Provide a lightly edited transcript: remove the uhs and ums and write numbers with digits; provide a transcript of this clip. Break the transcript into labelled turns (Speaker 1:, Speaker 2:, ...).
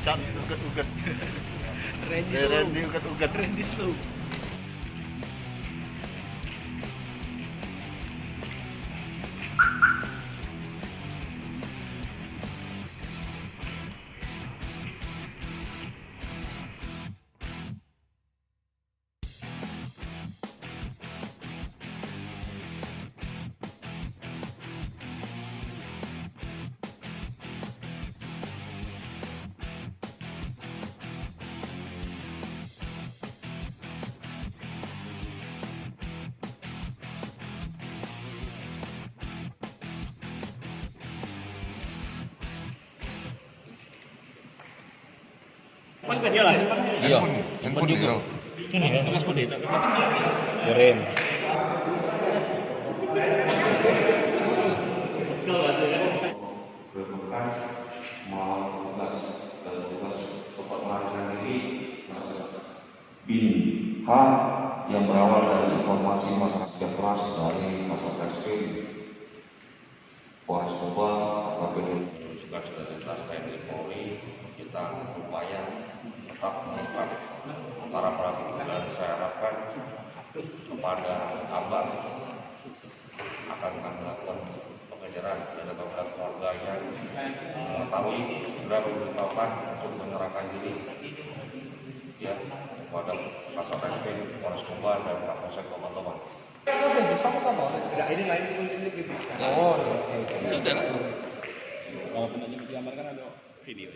Speaker 1: Can uget-uget.
Speaker 2: Randy
Speaker 1: uget-uget.
Speaker 2: Randy slow.
Speaker 3: Iya lah.
Speaker 4: Iya, handphone juga.
Speaker 3: Ini ya, terus seperti itu.
Speaker 4: Kirim.
Speaker 5: BIN H yang berawal dari informasi masyarakat keras dari masyarakat SPB. Polres Tuban, Kapolri
Speaker 6: juga solidaritas TNI Polri, kita berupaya tetap mengungkap para pelaku, dan saya harapkan kepada Abang akan melakukan pengejaran terhadap keluarga yang mengetahui sudah memberitahukan untuk menyerahkan diri ya kepada Kasat Reskrim Polres Tuban dan Kapolsek Toban.
Speaker 3: Kalau penanya diamarkan ada video.